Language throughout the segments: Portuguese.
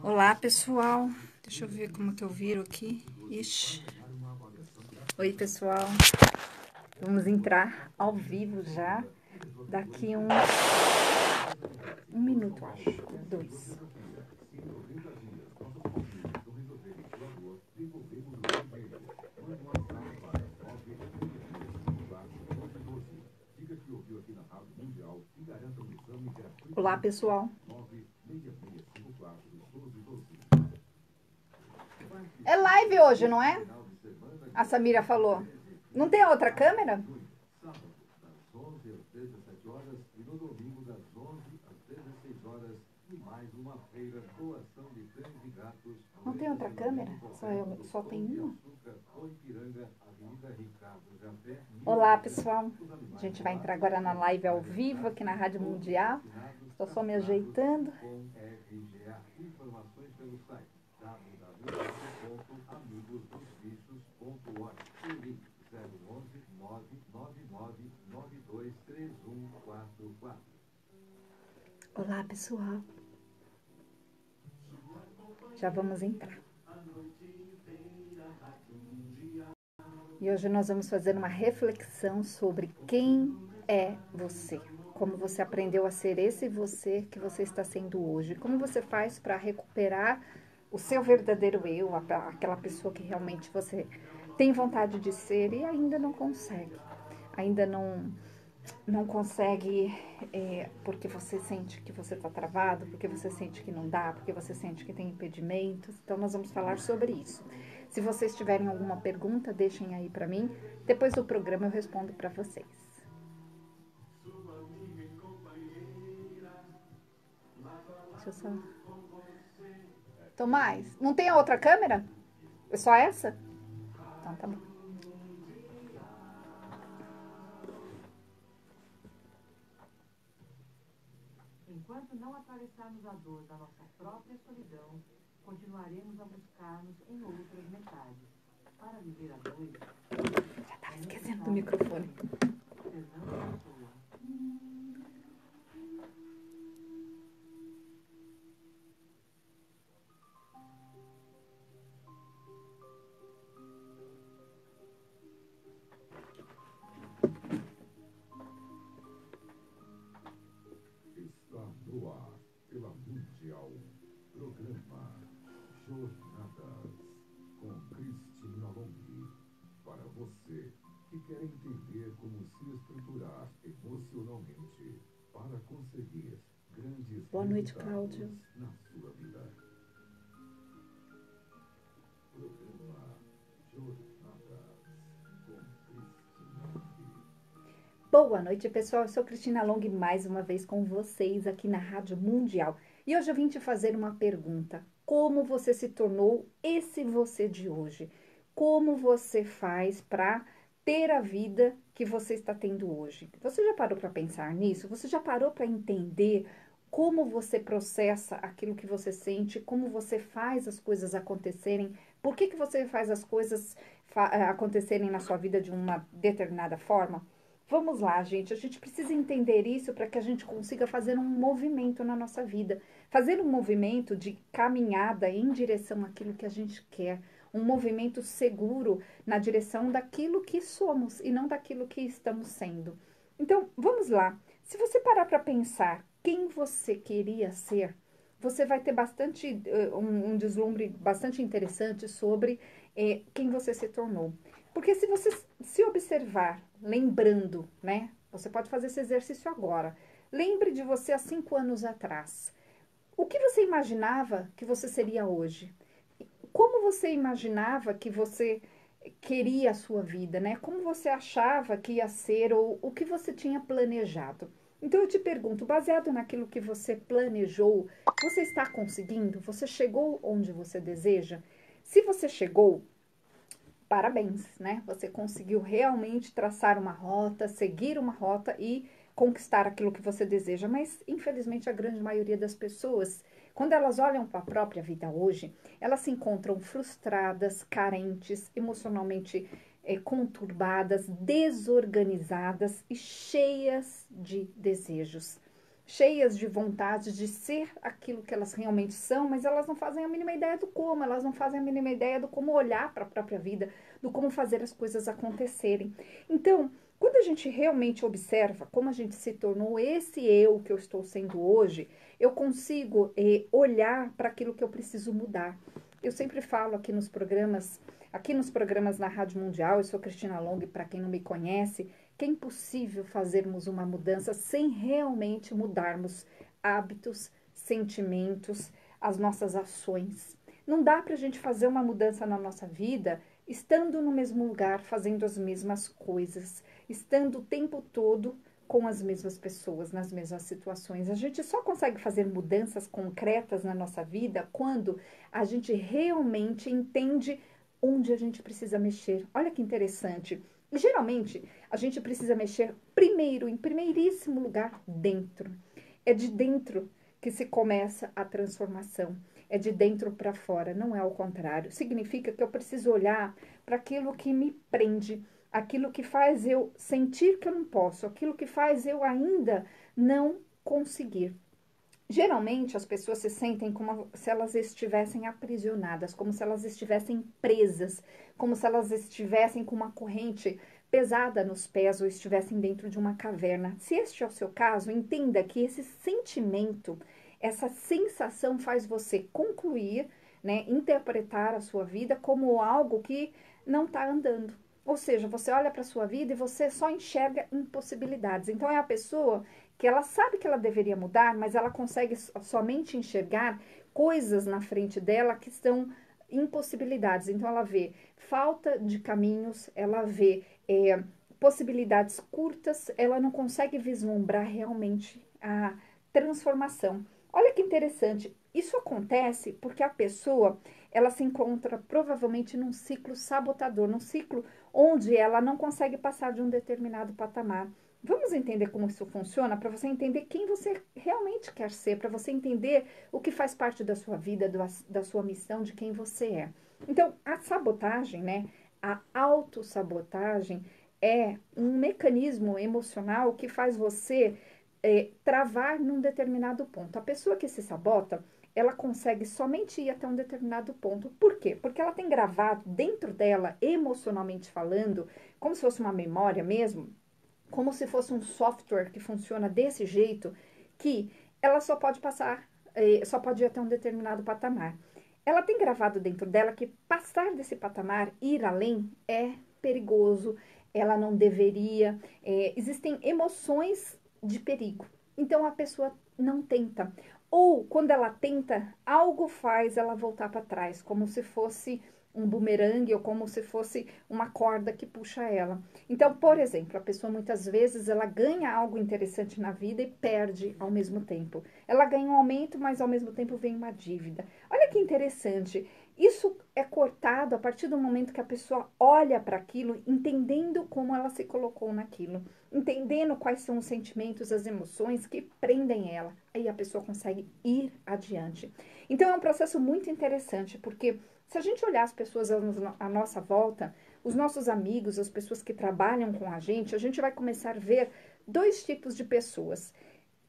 Olá, pessoal. Deixa eu ver como que eu viro aqui. Ixi. Oi, pessoal. Vamos entrar ao vivo já. Daqui um minuto, acho. 2. Olá, pessoal. É live hoje, não é? A Samira falou. Não tem outra câmera? Não tem outra câmera? Só tem uma? Olá, pessoal. A gente vai entrar agora na live ao vivo aqui na Rádio Mundial. Estou só me ajeitando. Olá, pessoal. Já vamos entrar. E hoje nós vamos fazer uma reflexão sobre quem é você. Como você aprendeu a ser esse você que você está sendo hoje. Como você faz para recuperar o seu verdadeiro eu, aquela pessoa que realmente você tem vontade de ser e ainda não consegue. Ainda não consegue porque você sente que você está travado, porque você sente que não dá, porque você sente que tem impedimentos. Então, nós vamos falar sobre isso. Se vocês tiverem alguma pergunta, deixem aí para mim. Depois do programa eu respondo para vocês. Deixa eu só... Tomás, não tem a outra câmera? É só essa? Então, tá bom. Enquanto não atravessarmos a dor da nossa própria solidão, continuaremos a buscar-nos em outras metades. Para viver a dois, já estava esquecendo do microfone. Fernanda Pessoa. Está no ar, pela Mundial, programa Jornadas, com Cristina Long. Para você que quer entender como se estruturar emocionalmente para conseguir grandes Boa noite, resultados Cláudio. na sua vida. Programa Jornadas, com Cristina Long. Boa noite, pessoal. Eu sou Cristina Long, mais uma vez com vocês aqui na Rádio Mundial. E hoje eu vim te fazer uma pergunta. Como você se tornou esse você de hoje? Como você faz para ter a vida que você está tendo hoje? Você já parou para pensar nisso? Você já parou para entender como você processa aquilo que você sente? Como você faz as coisas acontecerem? Por que você faz as coisas acontecerem na sua vida de uma determinada forma? Vamos lá, gente. A gente precisa entender isso para que a gente consiga fazer um movimento na nossa vida. Fazer um movimento de caminhada em direção àquilo que a gente quer. Um movimento seguro na direção daquilo que somos e não daquilo que estamos sendo. Então, vamos lá. Se você parar para pensar quem você queria ser, você vai ter bastante um deslumbre bastante interessante sobre quem você se tornou. Porque se você se observar, lembrando, né? Você pode fazer esse exercício agora. Lembre de você há 5 anos atrás. O que você imaginava que você seria hoje? Como você imaginava que você queria a sua vida, né? Como você achava que ia ser ou o que você tinha planejado? Então eu te pergunto, baseado naquilo que você planejou, você está conseguindo? Você chegou onde você deseja? Se você chegou, parabéns, né? Você conseguiu realmente traçar uma rota, seguir uma rota e conquistar aquilo que você deseja. Mas, infelizmente, a grande maioria das pessoas, quando elas olham para a própria vida hoje, elas se encontram frustradas, carentes, emocionalmente conturbadas, desorganizadas e cheias de desejos. cheias de vontade de ser aquilo que elas realmente são, mas elas não fazem a mínima ideia do como, elas não fazem a mínima ideia do como olhar para a própria vida, do como fazer as coisas acontecerem. Então, quando a gente realmente observa como a gente se tornou esse eu que eu estou sendo hoje, eu consigo olhar para aquilo que eu preciso mudar. Eu sempre falo aqui nos programas na Rádio Mundial, eu sou Cristina Long, para quem não me conhece, que é impossível fazermos uma mudança sem realmente mudarmos hábitos, sentimentos, as nossas ações. Não dá para a gente fazer uma mudança na nossa vida estando no mesmo lugar, fazendo as mesmas coisas, estando o tempo todo com as mesmas pessoas, nas mesmas situações. A gente só consegue fazer mudanças concretas na nossa vida quando a gente realmente entende onde a gente precisa mexer. Olha que interessante. E, geralmente, a gente precisa mexer primeiro, em primeiríssimo lugar, dentro. É de dentro que se começa a transformação. É de dentro para fora, não é o contrário. Significa que eu preciso olhar para aquilo que me prende, aquilo que faz eu sentir que eu não posso, aquilo que faz eu ainda não conseguir. Geralmente as pessoas se sentem como se elas estivessem aprisionadas, como se elas estivessem presas, como se elas estivessem com uma corrente pesada nos pés ou estivessem dentro de uma caverna. Se este é o seu caso, entenda que esse sentimento, essa sensação faz você concluir, né, interpretar a sua vida como algo que não está andando. Ou seja, você olha para a sua vida e você só enxerga impossibilidades. Então é a pessoa que ela sabe que ela deveria mudar, mas ela consegue somente enxergar coisas na frente dela que são impossibilidades. Então ela vê falta de caminhos, ela vê possibilidades curtas, ela não consegue vislumbrar realmente a transformação. Olha que interessante, isso acontece porque a pessoa, ela se encontra provavelmente num ciclo sabotador, num ciclo onde ela não consegue passar de um determinado patamar. Vamos entender como isso funciona para você entender quem você realmente quer ser, para você entender o que faz parte da sua vida, da sua missão, de quem você é. Então, a sabotagem, né? A autossabotagem é um mecanismo emocional que faz você travar num determinado ponto. A pessoa que se sabota, ela consegue somente ir até um determinado ponto. Por quê? Porque ela tem gravado dentro dela, emocionalmente falando, como se fosse uma memória mesmo, como se fosse um software que funciona desse jeito, que ela só pode passar, só pode ir até um determinado patamar. Ela tem gravado dentro dela que passar desse patamar, ir além, é perigoso, ela não deveria, existem emoções de perigo. Então a pessoa não tenta. Ou quando ela tenta, algo faz ela voltar para trás, como se fosse um bumerangue ou como se fosse uma corda que puxa ela. Então, por exemplo, a pessoa muitas vezes ela ganha algo interessante na vida e perde ao mesmo tempo. Ela ganha um aumento, mas ao mesmo tempo vem uma dívida. Olha que interessante. Isso é cortado a partir do momento que a pessoa olha para aquilo, entendendo como ela se colocou naquilo, entendendo quais são os sentimentos, as emoções que prendem ela. Aí a pessoa consegue ir adiante. Então é um processo muito interessante, porque se a gente olhar as pessoas à nossa volta, os nossos amigos, as pessoas que trabalham com a gente vai começar a ver dois tipos de pessoas.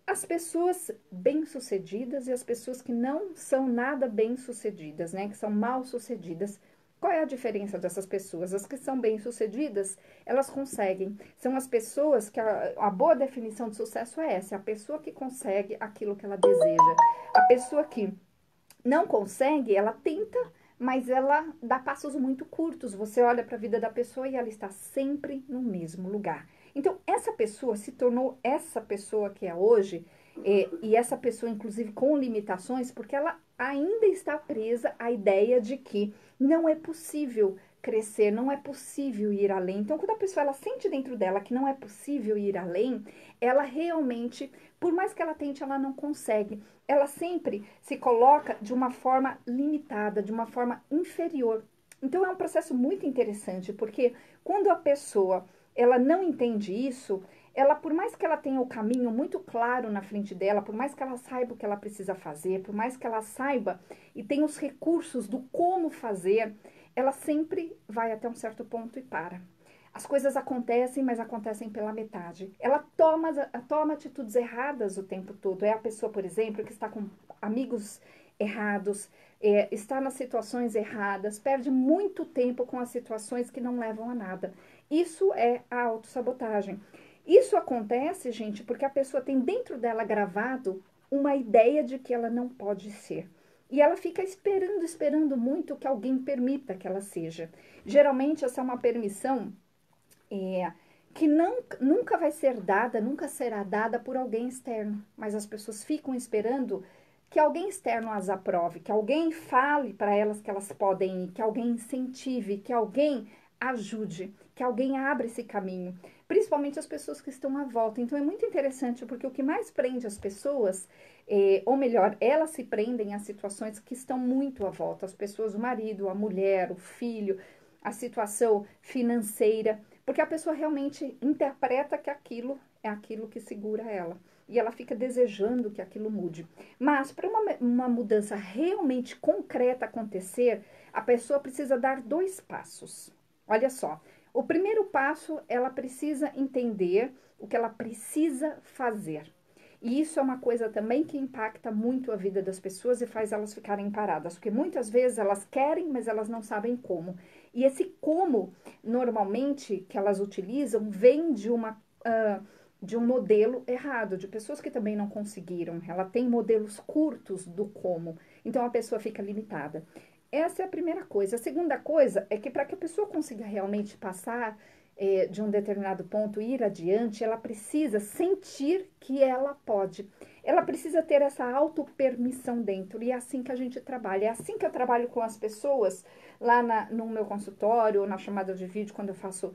As pessoas bem-sucedidas e as pessoas que não são nada bem-sucedidas, né? Que são mal-sucedidas. Qual é a diferença dessas pessoas? As que são bem-sucedidas, elas conseguem. São as pessoas que a boa definição de sucesso é essa, a pessoa que consegue aquilo que ela deseja. A pessoa que não consegue, ela tenta, mas ela dá passos muito curtos. Você olha para a vida da pessoa e ela está sempre no mesmo lugar. Então, essa pessoa se tornou essa pessoa que é hoje, e essa pessoa, inclusive, com limitações, porque ela ainda está presa à ideia de que não é possível crescer, não é possível ir além. Então, quando a pessoa ela sente dentro dela que não é possível ir além, ela realmente, por mais que ela tente, ela não consegue. Ela sempre se coloca de uma forma limitada, de uma forma inferior. Então, é um processo muito interessante, porque quando a pessoa ela não entende isso, ela, por mais que ela tenha o caminho muito claro na frente dela, por mais que ela saiba o que ela precisa fazer, por mais que ela saiba e tenha os recursos do como fazer, ela sempre vai até um certo ponto e para. As coisas acontecem, mas acontecem pela metade. Ela toma atitudes erradas o tempo todo. É a pessoa, por exemplo, que está com amigos errados, está nas situações erradas, perde muito tempo com as situações que não levam a nada. Isso é a autossabotagem. Isso acontece, gente, porque a pessoa tem dentro dela gravado uma ideia de que ela não pode ser. E ela fica esperando muito que alguém permita que ela seja. Geralmente, essa é uma permissão que nunca vai ser dada, nunca será dada por alguém externo. Mas as pessoas ficam esperando que alguém externo as aprove, que alguém fale para elas que elas podem ir, que alguém incentive, que alguém ajude, que alguém abra esse caminho. Principalmente as pessoas que estão à volta. Então é muito interessante, porque o que mais prende as pessoas, ou melhor, elas se prendem a situações que estão muito à volta. As pessoas, o marido, a mulher, o filho, a situação financeira, porque a pessoa realmente interpreta que aquilo é aquilo que segura ela. E ela fica desejando que aquilo mude. Mas para uma mudança realmente concreta acontecer, a pessoa precisa dar 2 passos. Olha só, o primeiro passo, ela precisa entender o que ela precisa fazer. E isso é uma coisa também que impacta muito a vida das pessoas e faz elas ficarem paradas, porque muitas vezes elas querem, mas elas não sabem como. E esse como, normalmente, que elas utilizam, vem de de um modelo errado, de pessoas que também não conseguiram. Ela tem modelos curtos do como, então a pessoa fica limitada. Essa é a primeira coisa. A segunda coisa é que para que a pessoa consiga realmente passar de um determinado ponto, ir adiante, ela precisa sentir que ela pode. Ela precisa ter essa autopermissão dentro. E é assim que a gente trabalha. É assim que eu trabalho com as pessoas lá no meu consultório, ou na chamada de vídeo, quando eu faço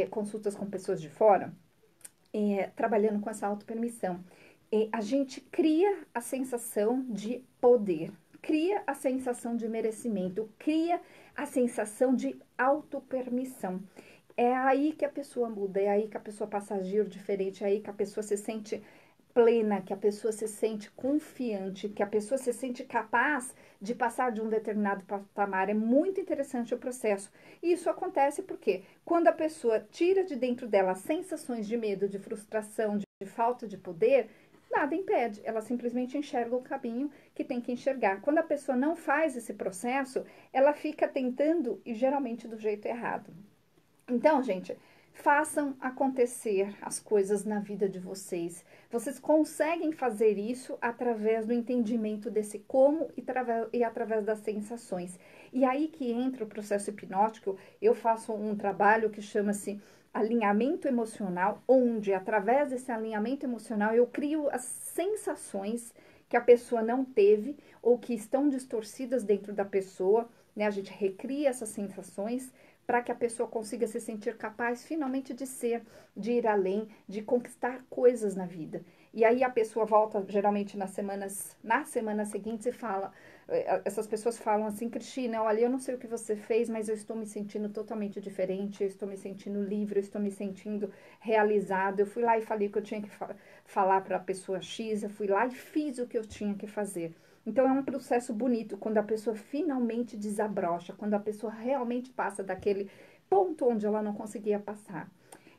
consultas com pessoas de fora, trabalhando com essa autopermissão. A gente cria a sensação de poder, cria a sensação de merecimento, cria a sensação de autopermissão. É aí que a pessoa muda, é aí que a pessoa passa a agir diferente, é aí que a pessoa se sente plena, que a pessoa se sente confiante, que a pessoa se sente capaz de passar de um determinado patamar. É muito interessante o processo. E isso acontece porque quando a pessoa tira de dentro dela sensações de medo, de frustração, de falta de poder, nada impede. Ela simplesmente enxerga o caminho que tem que enxergar. Quando a pessoa não faz esse processo, ela fica tentando e geralmente do jeito errado. Então, gente, façam acontecer as coisas na vida de vocês. Vocês conseguem fazer isso através do entendimento desse como e através das sensações. E aí que entra o processo hipnótico. Eu faço um trabalho que chama-se alinhamento emocional, onde através desse alinhamento emocional eu crio as sensações que a pessoa não teve ou que estão distorcidas dentro da pessoa, né? A gente recria essas sensações para que a pessoa consiga se sentir capaz finalmente de ser, de ir além, de conquistar coisas na vida. E aí a pessoa volta geralmente nas semanas seguintes e fala, essas pessoas falam assim: Cristina, olha, eu não sei o que você fez, mas eu estou me sentindo totalmente diferente, eu estou me sentindo livre, eu estou me sentindo realizado. Eu fui lá e falei o que eu tinha que falar para a pessoa X, eu fui lá e fiz o que eu tinha que fazer. Então, é um processo bonito quando a pessoa finalmente desabrocha, quando a pessoa realmente passa daquele ponto onde ela não conseguia passar.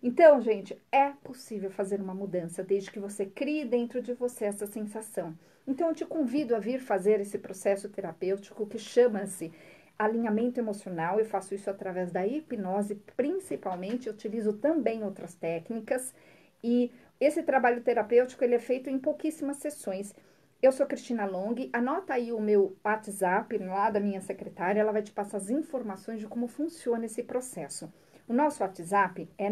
Então, gente, é possível fazer uma mudança desde que você crie dentro de você essa sensação. Então, eu te convido a vir fazer esse processo terapêutico que chama-se alinhamento emocional. Eu faço isso através da hipnose, principalmente. Eu utilizo também outras técnicas. E esse trabalho terapêutico, ele é feito em pouquíssimas sessões. Eu sou Cristina Long, anota aí o meu WhatsApp lá da minha secretária, ela vai te passar as informações de como funciona esse processo. O nosso WhatsApp é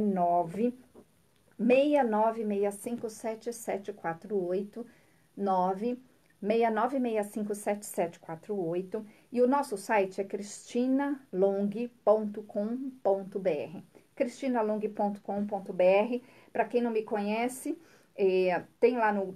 969657748, 969657748, e o nosso site é cristinalong.com.br. cristinalong.com.br. Para quem não me conhece,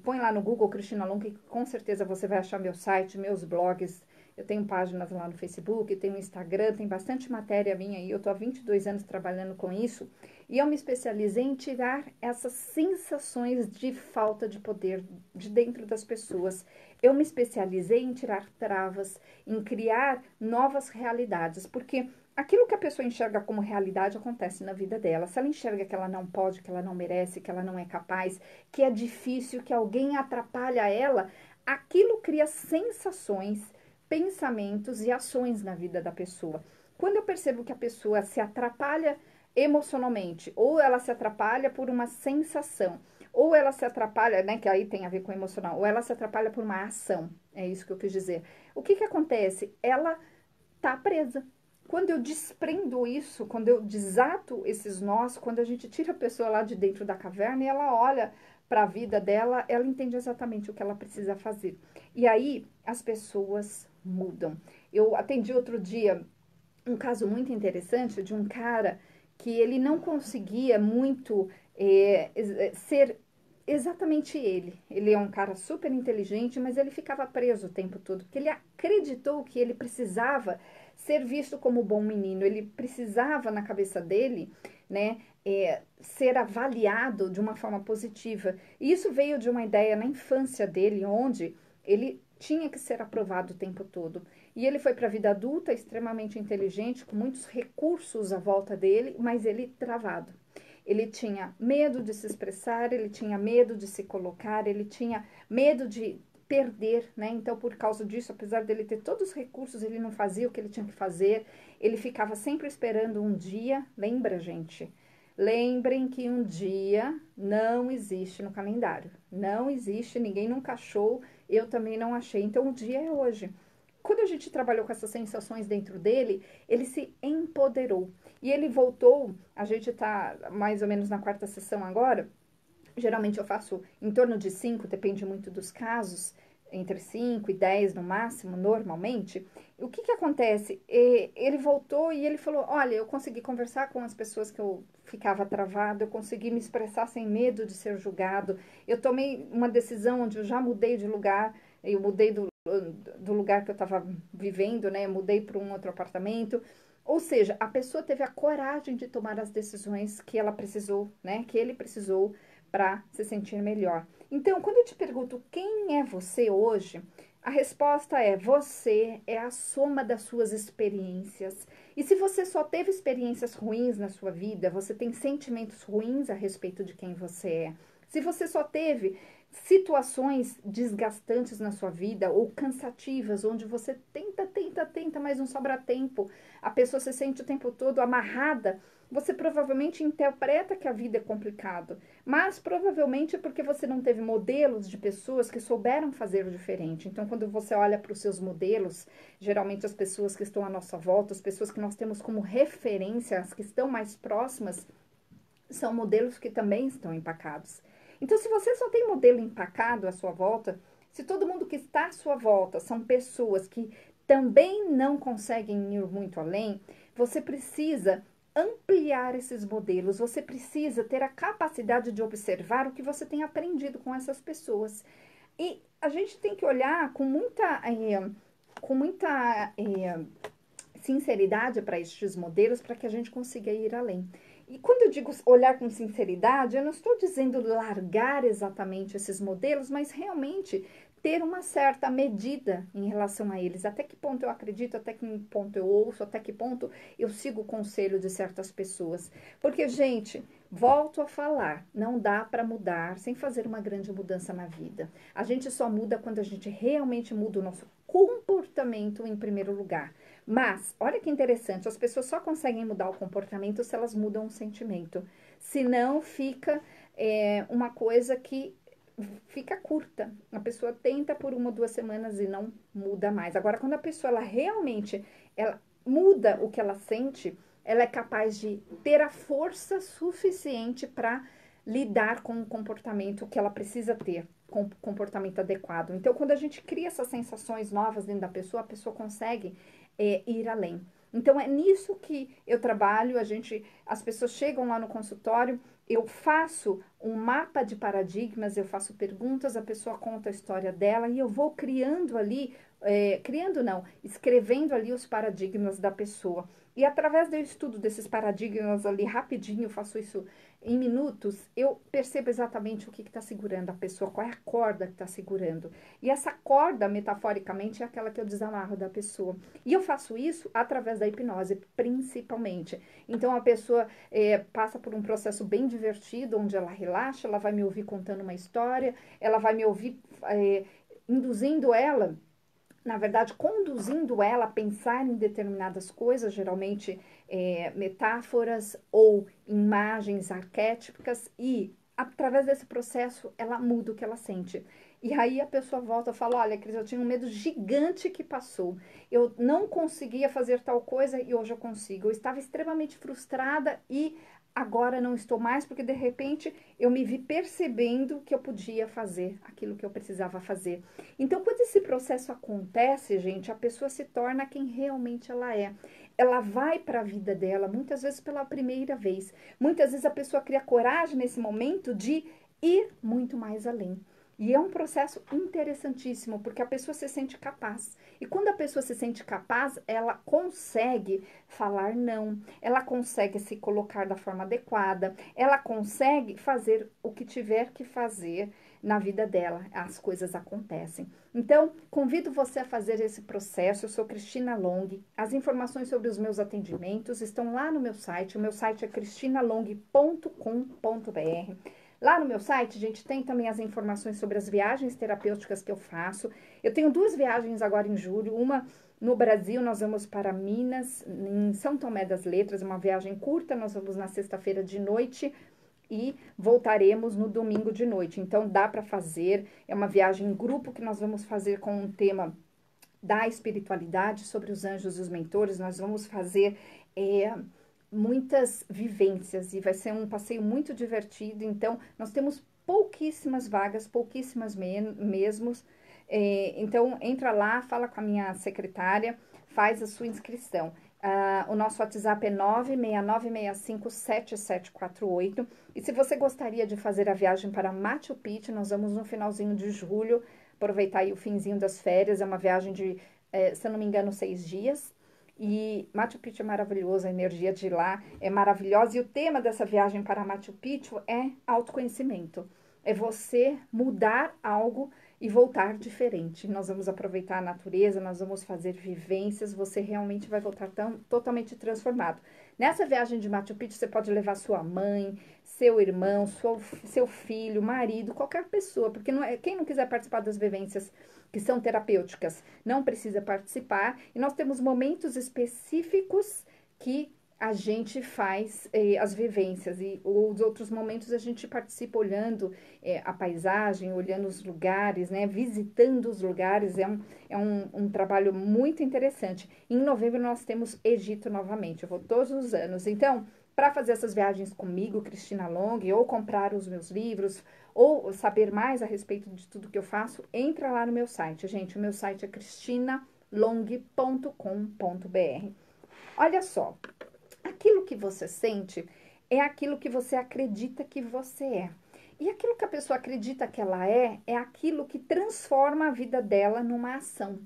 põe lá no Google Cristina Long, que com certeza você vai achar meu site, meus blogs. Eu tenho páginas lá no Facebook, tenho Instagram, tem bastante matéria minha aí. Eu tô há 22 anos trabalhando com isso. E eu me especializei em tirar essas sensações de falta de poder de dentro das pessoas. Eu me especializei em tirar travas, em criar novas realidades. Porque aquilo que a pessoa enxerga como realidade acontece na vida dela. Se ela enxerga que ela não pode, que ela não merece, que ela não é capaz, que é difícil, que alguém atrapalha ela, aquilo cria sensações, pensamentos e ações na vida da pessoa. Quando eu percebo que a pessoa se atrapalha emocionalmente, ou ela se atrapalha por uma sensação, ou ela se atrapalha, né, que aí tem a ver com emocional, ou ela se atrapalha por uma ação, é isso que eu quis dizer. O que acontece? Ela tá presa. Quando eu desprendo isso, quando eu desato esses nós, quando a gente tira a pessoa lá de dentro da caverna e ela olha para a vida dela, ela entende exatamente o que ela precisa fazer. E aí as pessoas mudam. Eu atendi outro dia um caso muito interessante de um cara que ele não conseguia muito ser exatamente ele. Ele é um cara super inteligente, mas ele ficava preso o tempo todo, porque ele acreditou que ele precisava ser visto como bom menino. Ele precisava, na cabeça dele, né, ser avaliado de uma forma positiva. E isso veio de uma ideia na infância dele, onde ele tinha que ser aprovado o tempo todo. E ele foi para a vida adulta extremamente inteligente, com muitos recursos à volta dele, mas ele travado. Ele tinha medo de se expressar, ele tinha medo de se colocar, ele tinha medo de perder, né? Então, por causa disso, apesar dele ter todos os recursos, ele não fazia o que ele tinha que fazer, ele ficava sempre esperando um dia. Lembra, gente? Lembrem que um dia não existe no calendário. Não existe, ninguém nunca achou, eu também não achei. Então, o dia é hoje. Quando a gente trabalhou com essas sensações dentro dele, ele se empoderou. E ele voltou, a gente está mais ou menos na quarta sessão agora, geralmente eu faço em torno de 5, depende muito dos casos, entre 5 e 10 no máximo, normalmente. O que acontece? Ele voltou e ele falou, olha, eu consegui conversar com as pessoas que eu ficava travado, eu consegui me expressar sem medo de ser julgado, eu tomei uma decisão onde eu já mudei de lugar, eu mudei do lugar que eu estava vivendo, né? Eu mudei para um outro apartamento. Ou seja, a pessoa teve a coragem de tomar as decisões que ela precisou, né? Que ele precisou para se sentir melhor. Então, quando eu te pergunto quem é você hoje, a resposta é: você é a soma das suas experiências. E se você só teve experiências ruins na sua vida, você tem sentimentos ruins a respeito de quem você é. Se você só teve situações desgastantes na sua vida ou cansativas, onde você tenta, mas não sobra tempo, a pessoa se sente o tempo todo amarrada, você provavelmente interpreta que a vida é complicado, mas provavelmente é porque você não teve modelos de pessoas que souberam fazer o diferente. Então, quando você olha para os seus modelos, geralmente as pessoas que estão à nossa volta, as pessoas que nós temos como referência, as que estão mais próximas, são modelos que também estão empacados. Então, se você só tem modelo empacado à sua volta, se todo mundo que está à sua volta são pessoas que também não conseguem ir muito além, você precisa ampliar esses modelos, você precisa ter a capacidade de observar o que você tem aprendido com essas pessoas. E a gente tem que olhar com muita sinceridade para estes modelos para que a gente consiga ir além. E quando eu digo olhar com sinceridade, eu não estou dizendo largar exatamente esses modelos, mas realmente ter uma certa medida em relação a eles. Até que ponto eu acredito, até que ponto eu ouço, até que ponto eu sigo o conselho de certas pessoas. Porque, gente, volto a falar, não dá para mudar sem fazer uma grande mudança na vida. A gente só muda quando a gente realmente muda o nosso comportamento em primeiro lugar. Mas, olha que interessante, as pessoas só conseguem mudar o comportamento se elas mudam o sentimento. Senão, fica uma coisa que fica curta. A pessoa tenta por 1 ou 2 semanas e não muda mais. Agora, quando a pessoa ela muda o que ela sente, ela é capaz de ter a força suficiente para lidar com o comportamento que ela precisa ter, com o comportamento adequado. Então, quando a gente cria essas sensações novas dentro da pessoa, a pessoa consegue ir além. Então, é nisso que eu trabalho. As pessoas chegam lá no consultório, eu faço um mapa de paradigmas, eu faço perguntas, a pessoa conta a história dela e eu vou criando ali, escrevendo ali os paradigmas da pessoa. E através do estudo desses paradigmas ali, rapidinho, eu faço isso em minutos, eu percebo exatamente o que está segurando a pessoa, qual é a corda que está segurando. E essa corda, metaforicamente, é aquela que eu desamarro da pessoa. E eu faço isso através da hipnose, principalmente. Então, a pessoa passa por um processo bem divertido, onde ela relaxa, ela vai me ouvir contando uma história, ela vai me ouvir induzindo ela, na verdade, conduzindo ela a pensar em determinadas coisas, geralmente metáforas ou imagens arquétipicas, e através desse processo ela muda o que ela sente. E aí a pessoa volta e fala, olha, Cris, eu tinha um medo gigante que passou. Eu não conseguia fazer tal coisa e hoje eu consigo. Eu estava extremamente frustrada e agora não estou mais, porque de repente eu me vi percebendo que eu podia fazer aquilo que eu precisava fazer. Então, quando esse processo acontece, gente, a pessoa se torna quem realmente ela é. Ela vai para a vida dela, muitas vezes pela primeira vez. Muitas vezes a pessoa cria coragem nesse momento de ir muito mais além. E é um processo interessantíssimo, porque a pessoa se sente capaz. E quando a pessoa se sente capaz, ela consegue falar não, ela consegue se colocar da forma adequada, ela consegue fazer o que tiver que fazer na vida dela. As coisas acontecem. Então, convido você a fazer esse processo. Eu sou Cristina Long. As informações sobre os meus atendimentos estão lá no meu site. O meu site é cristinalong.com.br. Lá no meu site, gente, tem também as informações sobre as viagens terapêuticas que eu faço. Eu tenho 2 viagens agora em julho. Uma no Brasil, nós vamos para Minas, em São Tomé das Letras, uma viagem curta. Nós vamos na sexta-feira de noite e voltaremos no domingo de noite. Então, dá para fazer. É uma viagem em grupo que nós vamos fazer com um tema da espiritualidade, sobre os anjos e os mentores. Nós vamos fazer muitas vivências e vai ser um passeio muito divertido. Então, nós temos pouquíssimas vagas, pouquíssimas mesmos. Então, entra lá, fala com a minha secretária, faz a sua inscrição. O nosso WhatsApp é 969657748. E se você gostaria de fazer a viagem para Machu Picchu, nós vamos no finalzinho de julho, aproveitar aí o finzinho das férias. É uma viagem de, se eu não me engano, 6 dias. E Machu Picchu é maravilhoso, a energia de lá é maravilhosa. E o tema dessa viagem para Machu Picchu é autoconhecimento. É você mudar algo e voltar diferente. Nós vamos aproveitar a natureza, nós vamos fazer vivências, você realmente vai voltar totalmente transformado. Nessa viagem de Machu Picchu, você pode levar sua mãe, seu irmão, seu filho, marido, qualquer pessoa, porque quem não quiser participar das vivências que são terapêuticas, não precisa participar. E nós temos momentos específicos que a gente faz as vivências, e os outros momentos a gente participa olhando a paisagem, olhando os lugares, né, visitando os lugares. É um trabalho muito interessante. Em novembro nós temos Egito novamente, eu vou todos os anos. Então, para fazer essas viagens comigo, Cristina Long, ou comprar os meus livros, ou saber mais a respeito de tudo que eu faço, entra lá no meu site. Gente, o meu site é cristinalong.com.br. Olha só, aquilo que você sente é aquilo que você acredita que você é. E aquilo que a pessoa acredita que ela é aquilo que transforma a vida dela numa ação.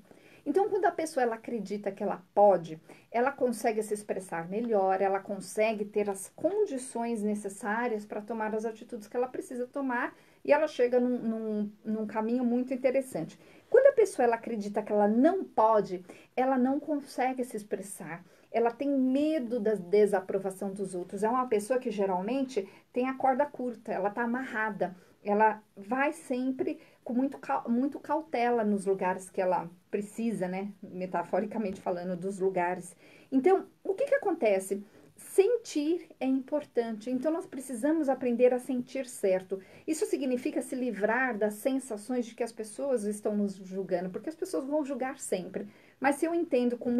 Então, quando a pessoa ela acredita que ela pode, ela consegue se expressar melhor, ela consegue ter as condições necessárias para tomar as atitudes que ela precisa tomar, e ela chega num caminho muito interessante. Quando a pessoa ela acredita que ela não pode, ela não consegue se expressar. Ela tem medo da desaprovação dos outros. É uma pessoa que geralmente tem a corda curta, ela está amarrada. Ela vai sempre com muito cautela nos lugares que ela precisa, né? Metaforicamente falando, dos lugares. Então, o que acontece? Sentir é importante. Então, nós precisamos aprender a sentir certo. Isso significa se livrar das sensações de que as pessoas estão nos julgando, porque as pessoas vão julgar sempre. Mas se eu entendo com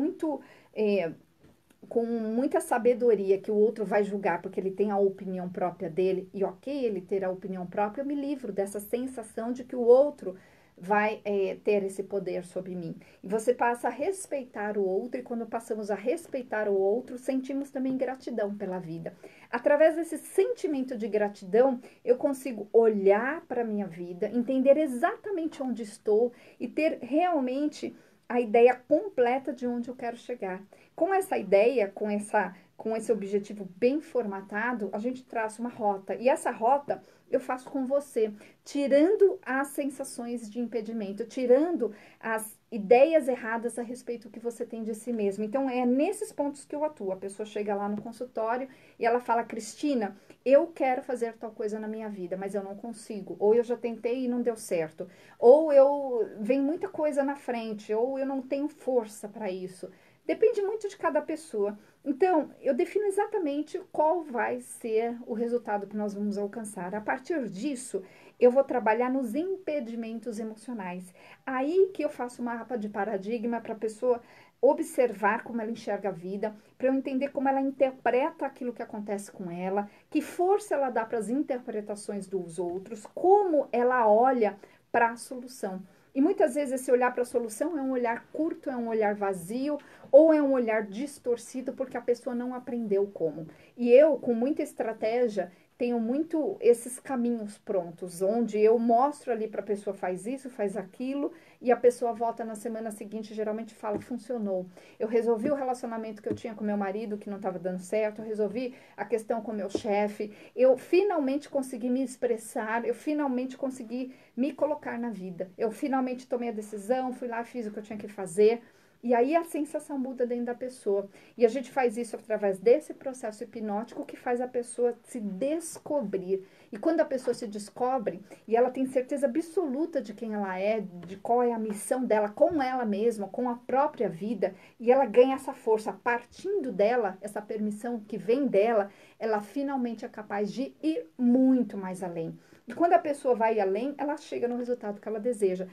muita sabedoria que o outro vai julgar porque ele tem a opinião própria dele, e ok ele ter a opinião própria, eu me livro dessa sensação de que o outro vai ter esse poder sobre mim. E você passa a respeitar o outro, e quando passamos a respeitar o outro, sentimos também gratidão pela vida. Através desse sentimento de gratidão, eu consigo olhar para a minha vida, entender exatamente onde estou e ter realmente a ideia completa de onde eu quero chegar. Com essa ideia, com essa com esse objetivo bem formatado, a gente traça uma rota. E essa rota eu faço com você, tirando as sensações de impedimento, tirando as ideias erradas a respeito do que você tem de si mesmo. Então, é nesses pontos que eu atuo. A pessoa chega lá no consultório e ela fala, Cristina, eu quero fazer tal coisa na minha vida, mas eu não consigo. Ou eu já tentei e não deu certo. Ou vem muita coisa na frente, ou eu não tenho força para isso. Depende muito de cada pessoa. Então, eu defino exatamente qual vai ser o resultado que nós vamos alcançar. A partir disso, eu vou trabalhar nos impedimentos emocionais. Aí que eu faço um mapa de paradigma para a pessoa observar como ela enxerga a vida, para eu entender como ela interpreta aquilo que acontece com ela, que força ela dá para as interpretações dos outros, como ela olha para a solução. E muitas vezes esse olhar para a solução é um olhar curto, é um olhar vazio, ou é um olhar distorcido porque a pessoa não aprendeu como. E eu, com muita estratégia, tenho muito esses caminhos prontos, onde eu mostro ali para a pessoa faz isso, faz aquilo, e a pessoa volta na semana seguinte, geralmente fala, funcionou. Eu resolvi o relacionamento que eu tinha com meu marido, que não estava dando certo, eu resolvi a questão com meu chefe, eu finalmente consegui me expressar, eu finalmente consegui me colocar na vida. Eu finalmente tomei a decisão, fui lá, fiz o que eu tinha que fazer. E aí a sensação muda dentro da pessoa. E a gente faz isso através desse processo hipnótico que faz a pessoa se descobrir. E quando a pessoa se descobre e ela tem certeza absoluta de quem ela é, de qual é a missão dela com ela mesma, com a própria vida, e ela ganha essa força partindo dela, essa permissão que vem dela, ela finalmente é capaz de ir muito mais além. E quando a pessoa vai além, ela chega no resultado que ela deseja.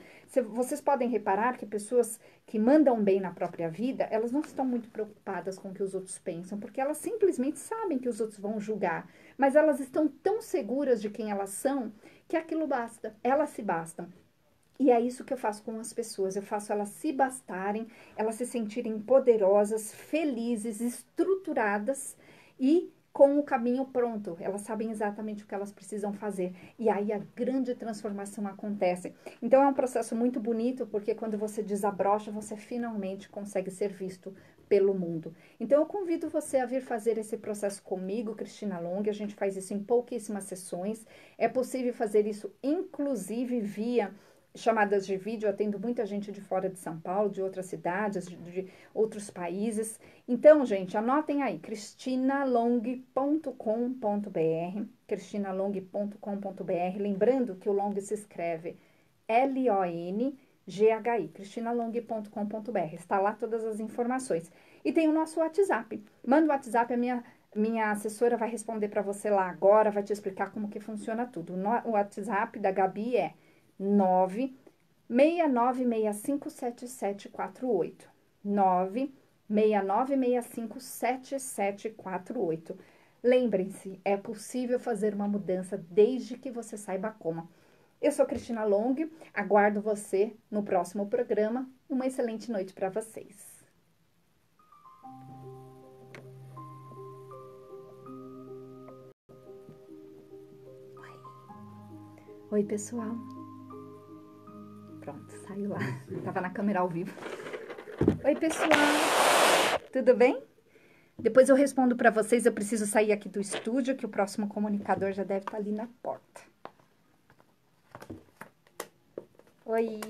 Vocês podem reparar que pessoas que mandam bem na própria vida, elas não estão muito preocupadas com o que os outros pensam, porque elas simplesmente sabem que os outros vão julgar, mas elas estão tão seguras de quem elas são, que aquilo basta, elas se bastam. E é isso que eu faço com as pessoas, eu faço elas se bastarem, elas se sentirem poderosas, felizes, estruturadas e com o caminho pronto, elas sabem exatamente o que elas precisam fazer, e aí a grande transformação acontece. Então é um processo muito bonito, porque quando você desabrocha, você finalmente consegue ser visto pelo mundo. Então eu convido você a vir fazer esse processo comigo, Cristina Long, a gente faz isso em pouquíssimas sessões, é possível fazer isso inclusive via chamadas de vídeo, eu atendo muita gente de fora de São Paulo, de outras cidades, de outros países. Então, gente, anotem aí, cristinalong.com.br, cristinalong.com.br, lembrando que o Long se escreve L-O-N-G-H-I, cristinalong.com.br, está lá todas as informações. E tem o nosso WhatsApp, manda o WhatsApp, a minha assessora vai responder para você lá agora, vai te explicar como que funciona tudo. O WhatsApp da Gabi é 969657748. 969657748. Lembrem-se, é possível fazer uma mudança desde que você saiba como. Eu sou Cristina Long, aguardo você no próximo programa. Uma excelente noite para vocês. Oi, pessoal. Pronto, saiu lá. Tava na câmera ao vivo. Oi, pessoal. Tudo bem? Depois eu respondo para vocês. Eu preciso sair aqui do estúdio, que o próximo comunicador já deve estar ali na porta. Oi.